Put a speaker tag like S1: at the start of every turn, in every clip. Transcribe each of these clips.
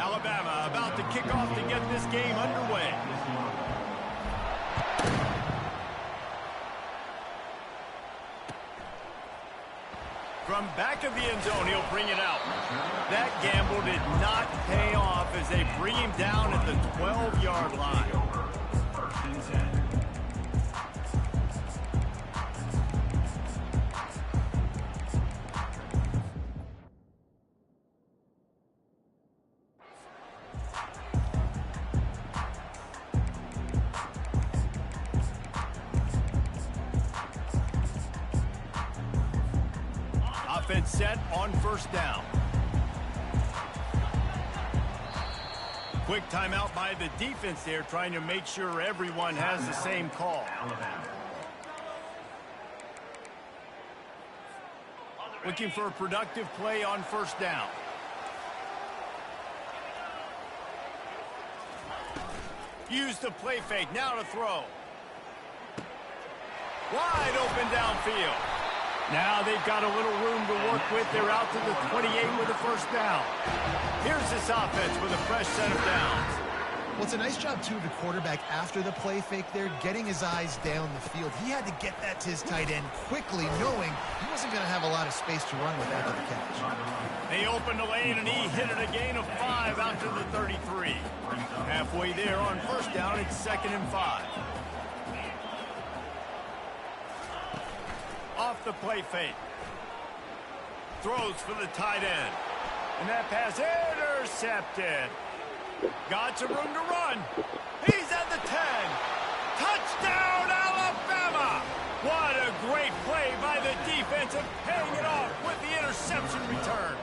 S1: Alabama about to kick off to get this game underway. From back of the end zone, he'll bring it out. That gamble did not pay off as they bring him down at the 12-yard line. Offense set on first down. Quick timeout by the defense there, trying to make sure everyone has the same call. Looking for a productive play on first down. Use the play fake, now to throw. Wide open downfield. Now they've got a little room to work with. They're out to the 28 with a first down. Here's this offense with a fresh set of downs.
S2: Well, it's a nice job, too, of the quarterback after the play fake there, getting his eyes down the field. He had to get that to his tight end quickly, knowing he wasn't going to have a lot of space to run with after the catch.
S1: They opened the lane, and he hit it a gain of 5 out to the 33. Halfway there on first down, it's 2nd and 5. Off the play fake. Throws for the tight end. And that pass intercepted. Got some room to run. He's at the 10. Touchdown, Alabama! What a great play by the defense of paying it off with the interception return.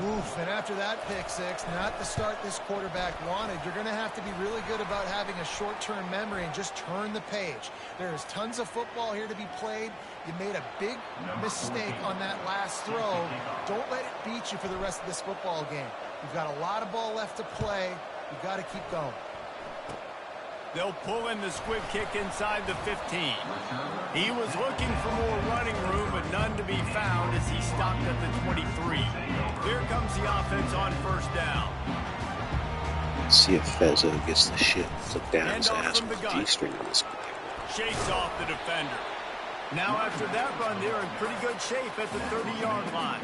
S2: Oof, and after that pick six, not the start this quarterback wanted. You're going to have to be really good about having a short-term memory and just turn the page. There's tons of football here to be played. You made a big mistake on that last throw. Don't let it beat you for the rest of this football game. You've got a lot of ball left to play. You've got to keep going.
S1: They'll pull in the squib kick inside the 15. He was looking for more running room, but none to be found as he stopped at the 23. Here comes the offense on first down.
S3: Let's see if Fezo gets the shit flipped down his ass with the G-string on this play.
S1: Shakes off the defender. Now after that run, they're in pretty good shape at the 30-yard line.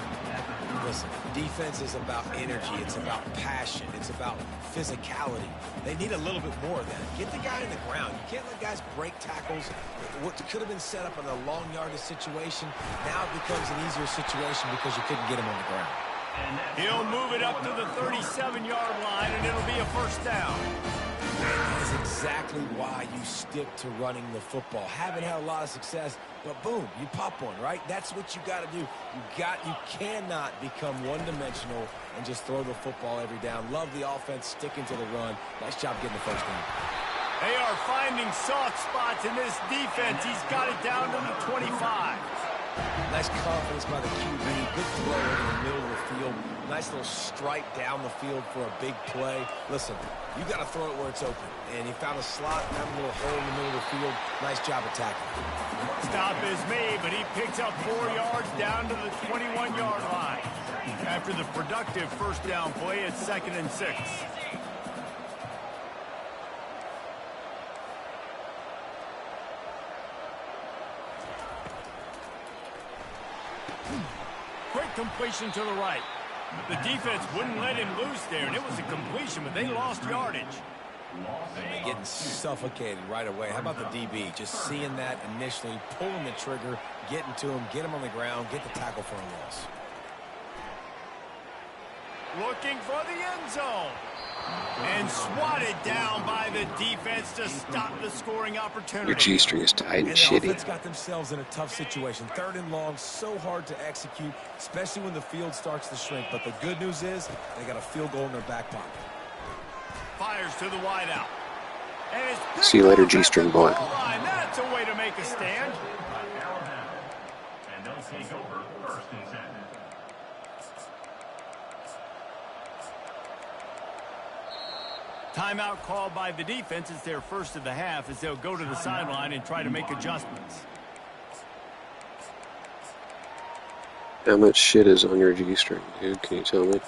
S4: Listen, defense is about energy. It's about passion. It's about physicality. They need a little bit more of that. Get the guy in the ground. You can't let guys break tackles. What could have been set up in a long yardage situation, now it becomes an easier situation because you couldn't get him on the ground.
S1: He'll move it up to the 37-yard line, and it'll be a first down.
S4: That is exactly why you stick to running the football. Haven't had a lot of success, but boom, you pop one, right? That's what you got to do. You cannot become one-dimensional and just throw the football every down. Love the offense sticking to the run. Nice job getting the first down.
S1: They are finding soft spots in this defense. He's got it down to the 25.
S4: Nice confidence by the QB. Good throw in the middle of the field. Nice little strike down the field for a big play. Listen, you got to throw it where it's open. And he found a slot, found a little hole in the middle of the field. Nice job attacking.
S1: Stop is made, but he picks up 4 yards down to the 21-yard line. After the productive first down play, it's 2nd and 6. Quick completion to the right. The defense wouldn't let him loose there, and it was a completion, but they lost yardage.
S4: They're getting suffocated right away. How about the DB? Just seeing that initially, pulling the trigger, getting to him, get him on the ground, get the tackle for a loss.
S1: Looking for the end zone. And swatted down by the defense to stop the scoring opportunity.
S3: Your G-string is tight and
S4: the
S3: shitty.
S4: Offense got themselves in a tough situation. 3rd and long, so hard to execute, especially when the field starts to shrink. But the good news is they got a field goal in their back pocket.
S1: Fires to the wideout.
S3: See you later, G-string boy.
S1: That's a way to make a stand.
S5: And they'll take over 1st and 10.
S1: Timeout called by the defense. It's their first of the half as they'll go to the sideline and try to make adjustments.
S3: How much shit is on your G-string, dude? Can you tell me?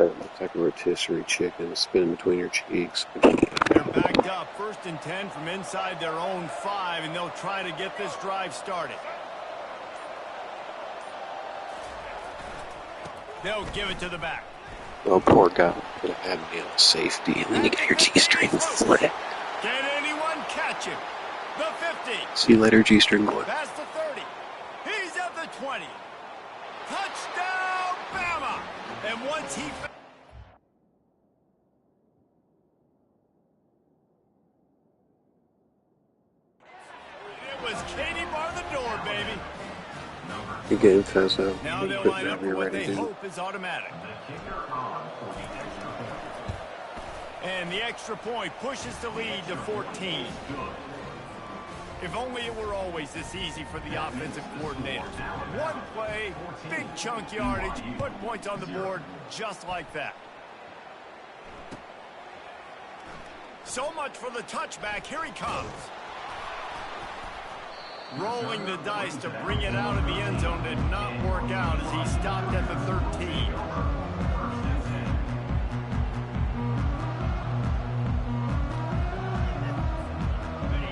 S3: That looks like a rotisserie chicken spinning between your cheeks.
S1: They're backed up, 1st and 10 from inside their own 5, and they'll try to get this drive started. They'll give it to the back.
S3: Oh, poor guy. Could have had me on safety, and then you got your G-string flipped.
S1: Can anyone catch him? The 50.
S3: See you later, G-string boy.
S1: Past the 30. He's at the 20. Touchdown, Bama! And once he... It was Katie bar the door, baby.
S3: Good game, Fezo.
S1: Now they'll line up for what they hope is automatic. And the extra point pushes the lead to 14. If only it were always this easy for the offensive coordinators. One play, big chunk yardage, put points on the board just like that. So much for the touchback. Here he comes. Rolling the dice to bring it out of the end zone did not work out as he stopped at the 13.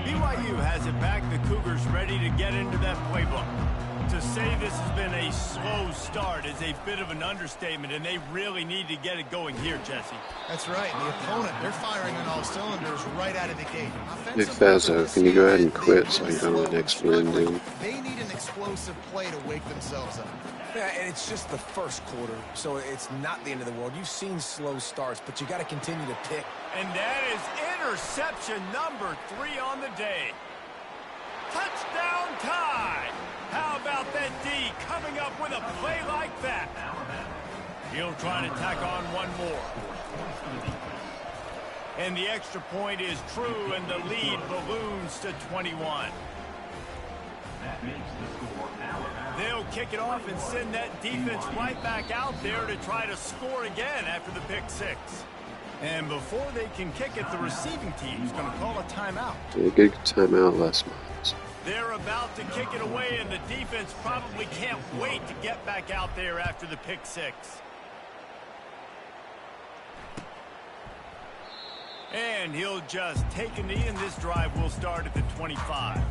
S1: BYU has it back. The Cougars ready to get into that playbook. To say this has been a slow start is a bit of an understatement, and they really need to get it going here, Jesse.
S2: That's right. The opponent, they're firing on all cylinders right out of the gate.
S3: Hey, Fezo, can you go ahead and quit so I can go to the next win, dude?
S2: They need an explosive play to wake themselves up.
S4: Yeah, and it's just the first quarter, so it's not the end of the world. You've seen slow starts, but you got to continue to pick.
S1: And that is interception number 3 on the day. Touchdown tie. How about that D coming up with a play like that? He'll try to tack on one more. And the extra point is true, and the lead balloons to 21. They'll kick it off and send that defense right back out there to try to score again after the pick 6. And before they can kick it, the receiving team is going to call a timeout.
S3: Yeah, good timeout last month.
S1: They're about to kick it away, and the defense probably can't wait to get back out there after the pick 6. And he'll just take a knee, and this drive will start at the 25.